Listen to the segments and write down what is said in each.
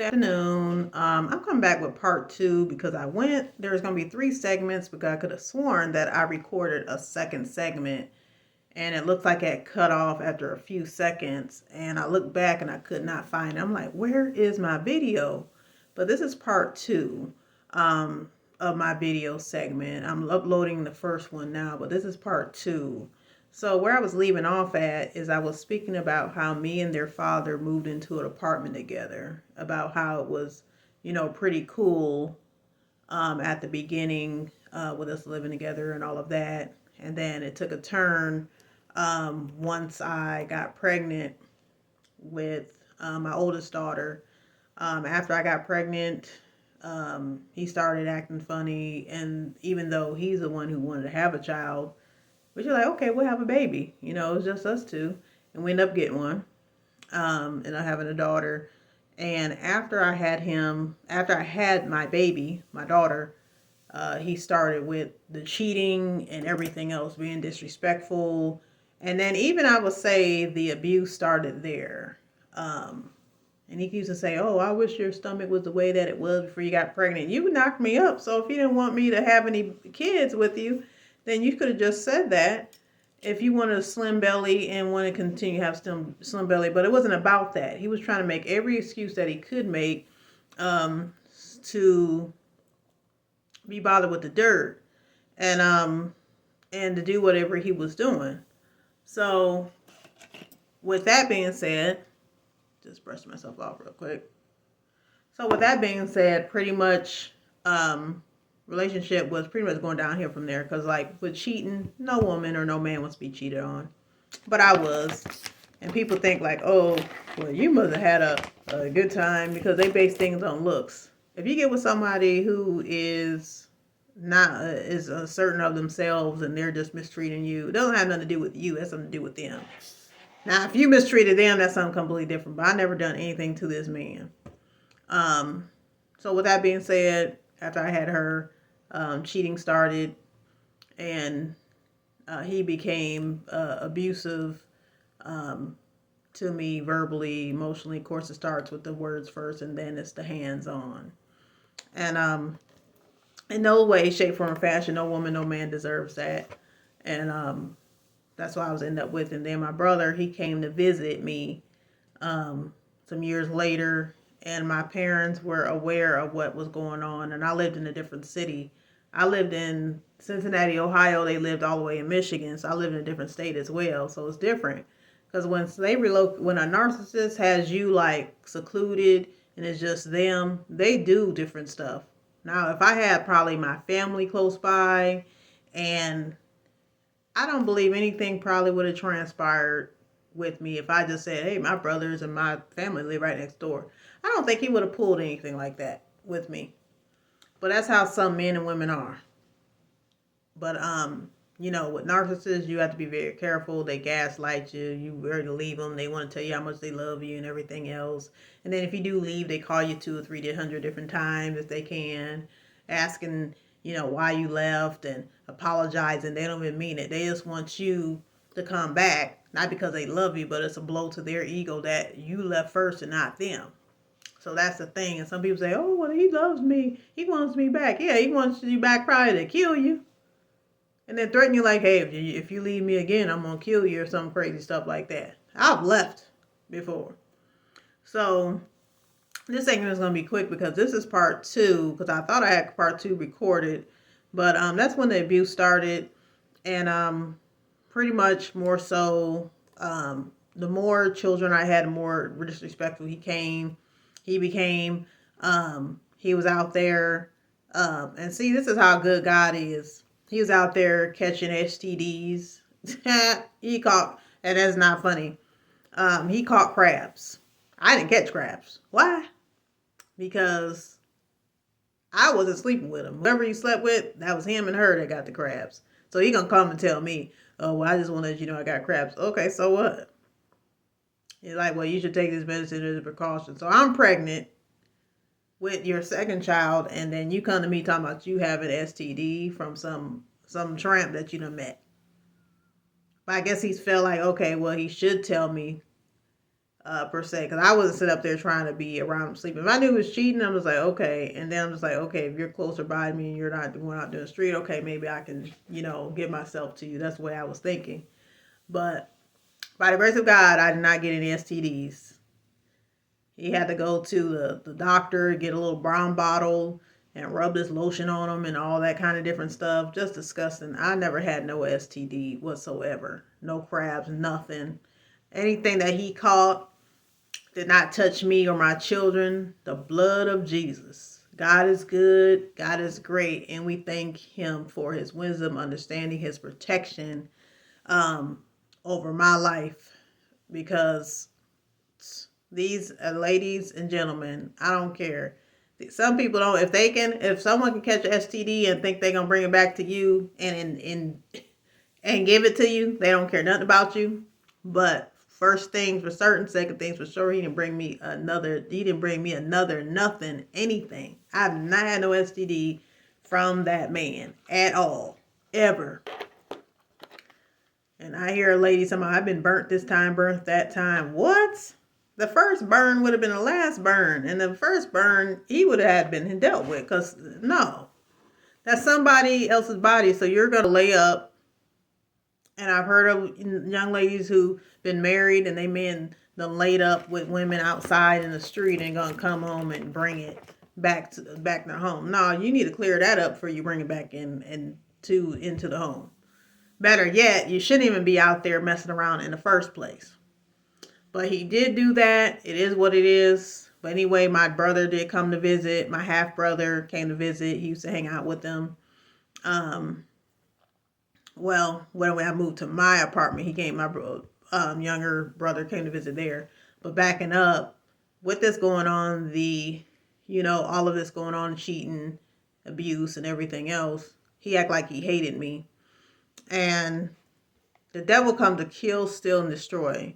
Afternoon. I'm coming back with part two because there's going to be three segments because I could have sworn that I recorded a second segment and it looked like it cut off after a few seconds. And I looked back and I could not find it. I'm like, where is my video? But this is part two of my video segment. I'm uploading the first one now, but this is part two. So where I was leaving off at is I was speaking about how me and their father moved into an apartment together, about how it was, pretty cool at the beginning with us living together and all of that. And then it took a turn once I got pregnant with my oldest daughter. After I got pregnant, he started acting funny. And even though he's the one who wanted to have a child, but you're like, okay, we'll have a baby. It's just us two. And we end up getting one. And I'm having a daughter. And after I had my baby, my daughter, he started with the cheating and everything else, being disrespectful. And then even I would say the abuse started there. And he used to say, oh, I wish your stomach was the way that it was before you got pregnant. You knocked me up. So if you didn't want me to have any kids with you, then you could have just said that. If you wanted a slim belly and want to continue to have slim belly, but it wasn't about that. He was trying to make every excuse that he could make to be bothered with the dirt and to do whatever he was doing. So with that being said, just brush myself off real quick. So with that being said, pretty much relationship was pretty much going downhill from there. Because like with cheating, no woman or no man wants to be cheated on. But I was. And people think like, oh, well, you must have had a good time because they base things on looks. If you get with somebody who is not is certain of themselves and they're just mistreating you, it doesn't have nothing to do with you. It has something to do with them. Now, if you mistreated them, that's something completely different. But I never done anything to this man. So with that being said, after I had her, cheating started, and he became abusive to me verbally, emotionally. Of course, it starts with the words first, and then it's the hands-on. And in no way, shape, form, or fashion, no woman, no man deserves that. And that's what I was ended up with. And then my brother, he came to visit me some years later, and my parents were aware of what was going on. And I lived in a different city. I lived in Cincinnati, Ohio. They lived all the way in Michigan, so I lived in a different state as well. So it's different because when a narcissist has you like secluded and it's just them, they do different stuff. Now, if I had probably my family close by, and I don't believe anything probably would have transpired with me if I just said, hey, my brothers and my family live right next door. I don't think he would have pulled anything like that with me. But that's how some men and women are. But with narcissists, you have to be very careful. They gaslight you. You ready to leave them. They want to tell you how much they love you and everything else. And then if you do leave, they call you 2 or 300 different times if they can, asking, why you left and apologizing. They don't even mean it. They just want you to come back, not because they love you, but it's a blow to their ego that you left first and not them. So that's the thing. And some people say, oh, well, he loves me. He wants me back. Yeah, he wants you back probably to kill you. And then threaten you like, hey, if you leave me again, I'm going to kill you or some crazy stuff like that. I've left before. So this segment is going to be quick because this is part two, because I thought I had part two recorded. But that's when the abuse started. And pretty much more so, the more children I had, the more disrespectful he became. He was out there. And see, this is how good God is. He was out there catching STDs. And that's not funny. He caught crabs. I didn't catch crabs. Why? Because I wasn't sleeping with him. Whoever he slept with, that was him and her that got the crabs. So he gonna come and tell me, oh, well, I just want to let you know I got crabs. Okay, so what? He's like, well, you should take this medicine as a precaution. So I'm pregnant with your second child, and then you come to me talking about you have an STD from some tramp that you done met. But I guess he's felt like, okay, well, he should tell me per se, because I wasn't sitting up there trying to be around him sleeping. If I knew he was cheating, I was like, okay. And then I'm just like, okay, if you're closer by me and you're not going out in the street, okay, maybe I can, give myself to you. That's the way I was thinking. But by the grace of God, I did not get any STDs. He had to go to the doctor, get a little brown bottle, and rub this lotion on him and all that kind of different stuff. Just disgusting. I never had no STD whatsoever. No crabs, nothing. Anything that he caught did not touch me or my children. The blood of Jesus. God is good. God is great. And we thank him for his wisdom, understanding, his protection over my life. Because these ladies and gentlemen, I don't care. Some people don't. If someone can catch an STD and think they're gonna bring it back to you and give it to you, they don't care nothing about you. But first things for certain, second things for sure, he didn't bring me another nothing, anything. I've not had no STD from that man at all, ever. And I hear a lady saying, I've been burnt this time, burnt that time. What? The first burn would have been the last burn. And the first burn, he would have been dealt with. Because, no. That's somebody else's body. So you're going to lay up. And I've heard of young ladies who've been married and they men done laid up with women outside in the street and going to come home and bring it back to their home. No, you need to clear that up before you bring it back into the home. Better yet, you shouldn't even be out there messing around in the first place. But he did do that. It is what it is. But anyway, my brother did come to visit. My half brother came to visit. He used to hang out with them. Well, when I moved to my apartment, he came. My younger brother came to visit there. But backing up, with this going on, all of this going on, cheating, abuse, and everything else, he acted like he hated me. And the devil come to kill, steal, and destroy.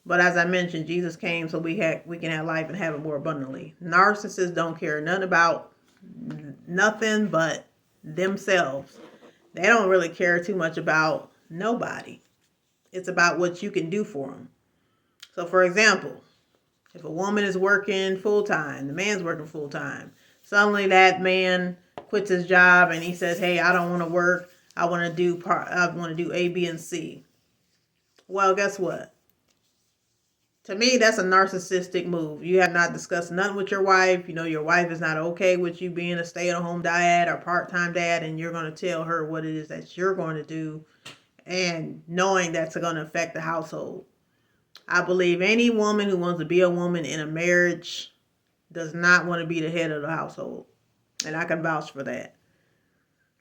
But as I mentioned, Jesus came so we can have life and have it more abundantly. Narcissists don't care nothing about nothing but themselves. They don't really care too much about nobody. It's about what you can do for them. So for example, if a woman is working full-time, the man's working full-time, suddenly that man quits his job and he says, hey, I don't want to work. I want to do A, B, and C. Well, guess what? To me, that's a narcissistic move. You have not discussed nothing with your wife. Your wife is not okay with you being a stay-at-home dad or part-time dad, and you're going to tell her what it is that you're going to do, and knowing that's going to affect the household. I believe any woman who wants to be a woman in a marriage does not want to be the head of the household, and I can vouch for that.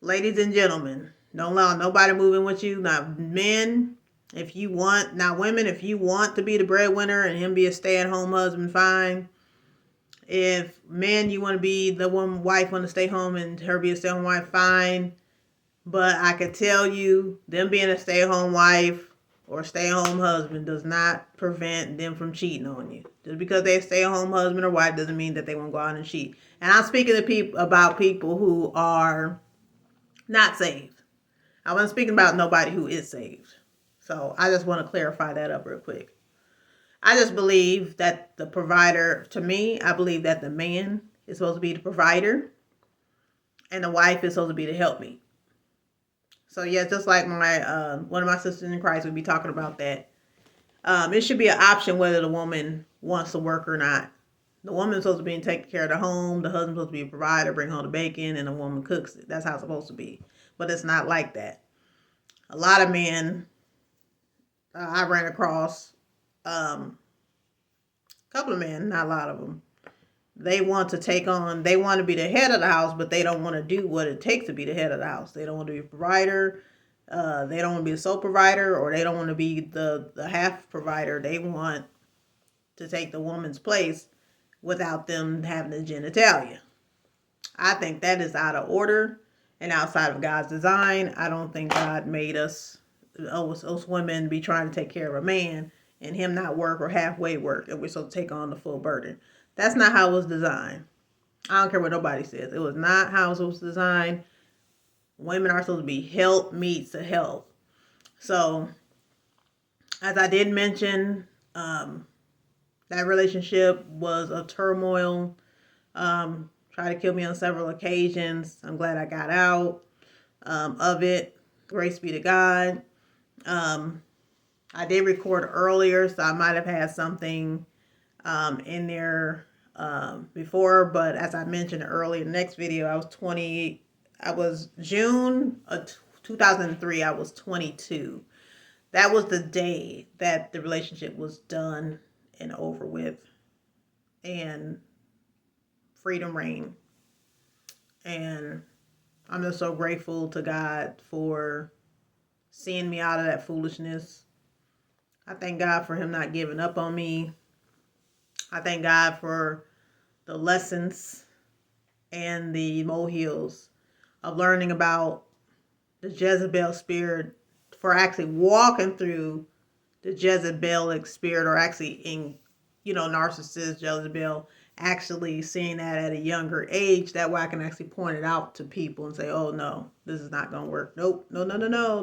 Ladies and gentlemen, don't allow nobody moving with you. Not men. Women, if you want to be the breadwinner and him be a stay-at-home husband, fine. If men, you want to be the wife want to stay home and her be a stay-at-home wife, fine. But I could tell you, them being a stay-at-home wife or stay-at-home husband does not prevent them from cheating on you. Just because they stay-at-home husband or wife doesn't mean that they won't go out and cheat. And I'm speaking to about people who are not saved. I wasn't speaking about nobody who is saved. So I just want to clarify that up real quick. I just believe that the provider, to me, I believe that the man is supposed to be the provider and the wife is supposed to be the helpmeet. So yeah, just like my one of my sisters in Christ would be talking about that. It should be an option whether the woman wants to work or not. The woman's supposed to be taking care of the home. The husband's supposed to be a provider, bring home the bacon, and the woman cooks it. That's how it's supposed to be. But it's not like that. A lot of men, I ran across a couple of men, not a lot of them. They want to be the head of the house, but they don't want to do what it takes to be the head of the house. They don't want to be a provider. They don't want to be a sole provider, or they don't want to be the half provider. They want to take the woman's place without them having the genitalia. I think that is out of order and outside of God's design. I don't think God made us women be trying to take care of a man and him not work or halfway work, and we're supposed to take on the full burden. That's not how it was designed. I don't care what nobody says. It was not how it was designed. Women are supposed to be helpmeets to help. So, as I did mention, That relationship was a turmoil. Tried to kill me on several occasions. I'm glad I got out of it. Grace be to God. I did record earlier, so I might have had something in there before, but as I mentioned earlier, the next video, I was June of 2003, I was 22. That was the day that the relationship was done and over with, and freedom reigned. And I'm just so grateful to God for seeing me out of that foolishness. I thank God for him not giving up on me. I thank God for the lessons and the molehills of learning about the Jezebel spirit, for actually walking through the Jezebelic spirit, or actually in, narcissist, Jezebel, actually seeing that at a younger age. That way I can actually point it out to people and say, oh no, this is not going to work. Nope, no,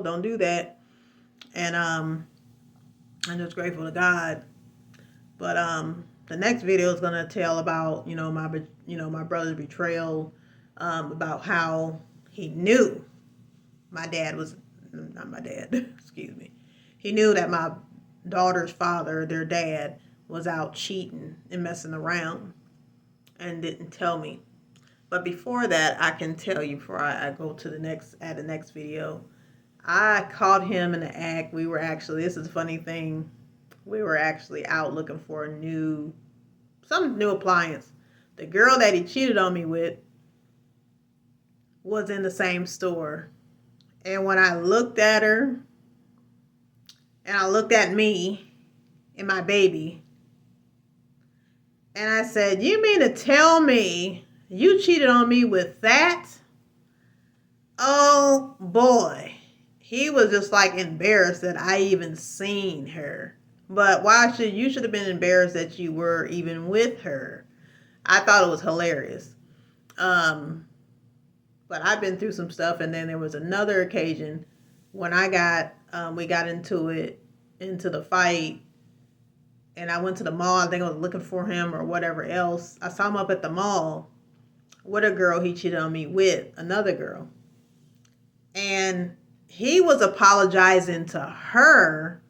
don't do that. And I'm just grateful to God. But the next video is going to tell about, my brother's betrayal, about how he knew my dad was, not my dad, excuse me. He knew that my daughter's father, their dad, was out cheating and messing around and didn't tell me. But before that, I can tell you, before I go to the next video, I caught him in the act. We were actually, this is a funny thing, we were actually out looking for some new appliance. The girl that he cheated on me with was in the same store. And when I looked at her, and I looked at me and my baby, and I said, you mean to tell me you cheated on me with that? Oh boy. He was just like embarrassed that I even seen her. But you should have been embarrassed that you were even with her. I thought it was hilarious. But I've been through some stuff, and then there was another occasion when we got into the fight, and I went to the mall. I think I was looking for him or whatever else. I saw him up at the mall with a girl he cheated on me with, another girl. And he was apologizing to her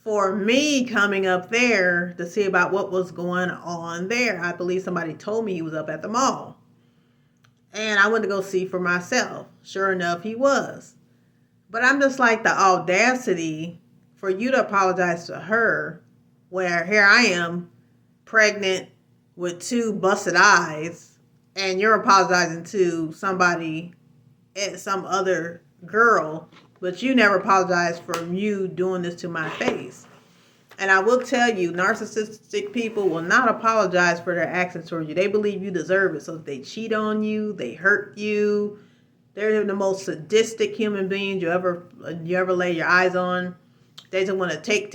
for me coming up there to see about what was going on there. I believe somebody told me he was up at the mall. And I went to go see for myself. Sure enough, he was. But I'm just like, the audacity for you to apologize to her, where here I am, pregnant with 2 busted eyes, and you're apologizing to somebody, some other girl, but you never apologized for you doing this to my face. And I will tell you, narcissistic people will not apologize for their actions towards you. They believe you deserve it, so they cheat on you, they hurt you. They're the most sadistic human beings you ever lay your eyes on. They just want to take.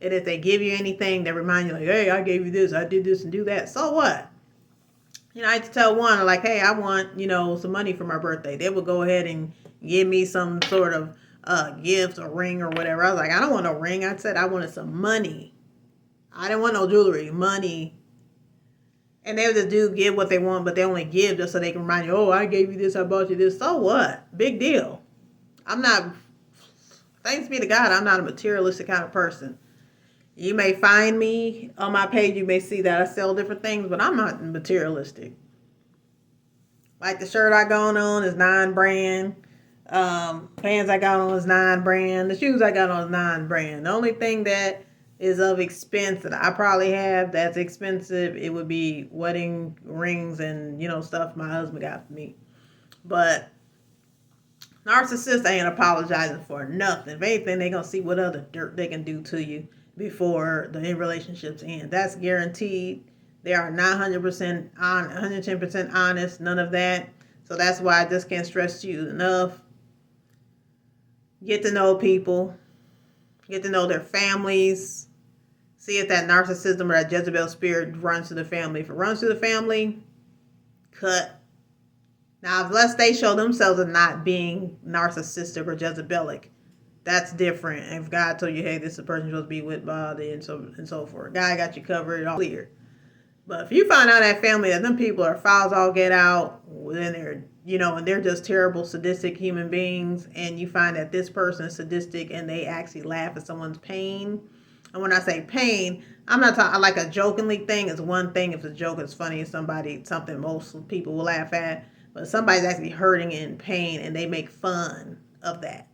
And if they give you anything, they remind you, like, hey, I gave you this, I did this and do that. So what? I used to tell one, like, hey, I want, some money for my birthday. They would go ahead and give me some sort of gift or ring or whatever. I was like, I don't want no ring. I said I wanted some money. I didn't want no jewelry, money. And they would just give what they want, but they only give just so they can remind you, oh, I gave you this, I bought you this. So what? Big deal. Thanks be to God, I'm not a materialistic kind of person. You may find me on my page, you may see that I sell different things, but I'm not materialistic. Like the shirt I got on is 9 brand. Pants I got on is 9 brand. The shoes I got on is 9 brand. The only thing that is of expense that I probably have that's expensive, it would be wedding rings and, stuff my husband got for me. But narcissists ain't apologizing for nothing. If anything, they gonna see what other dirt they can do to you before the relationships end. That's guaranteed. They are not 100% 110% honest. None of that. So that's why I just can't stress to you enough. Get to know people. Get to know their families. See if that narcissism or that Jezebel spirit runs through the family. If it runs through the family, cut. Now, unless they show themselves as not being narcissistic or Jezebelic, That's different. If God told you, hey, this is the person you're supposed to be with, body, and so forth. God got you covered, all clear. But if you find out that family that them people are fouls all get out, then they're and they're just terrible sadistic human beings, and you find that this person is sadistic and they actually laugh at someone's pain. And when I say pain, I'm not talking like a jokingly thing is one thing. If the joke is funny, something most people will laugh at. But somebody's actually hurting in pain and they make fun of that.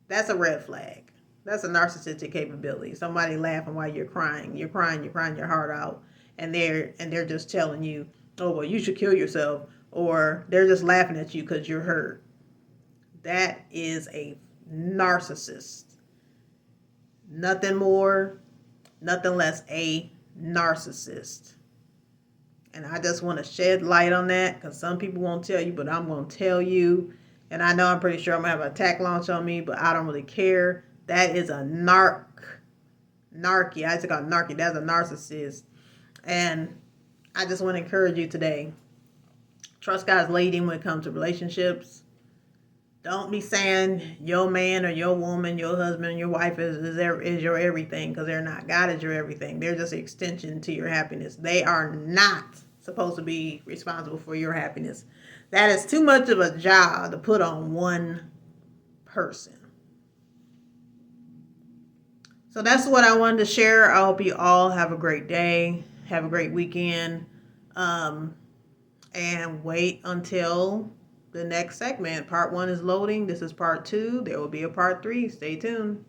That's a red flag. That's a narcissistic capability. Somebody laughing while you're crying. You're crying your heart out, and they're just telling you, "Oh, well, you should kill yourself," or they're just laughing at you because you're hurt. That is a narcissist. Nothing more, nothing less. A narcissist. And I just want to shed light on that because some people won't tell you, but I'm going to tell you. And I know I'm pretty sure I'm going to have an attack launch on me, but I don't really care. That is a narky. I just got narky. That's a narcissist. And I just want to encourage you today. Trust God's leading when it comes to relationships. Don't be saying your man or your woman, your husband, your wife is your everything, because they're not. God is your everything. They're just an extension to your happiness. They are not supposed to be responsible for your happiness. That is too much of a job to put on one person. So that's what I wanted to share. I hope you all have a great day. Have a great weekend. And wait until the next segment. Part 1 is loading. This is part 2. There will be a part 3. Stay tuned.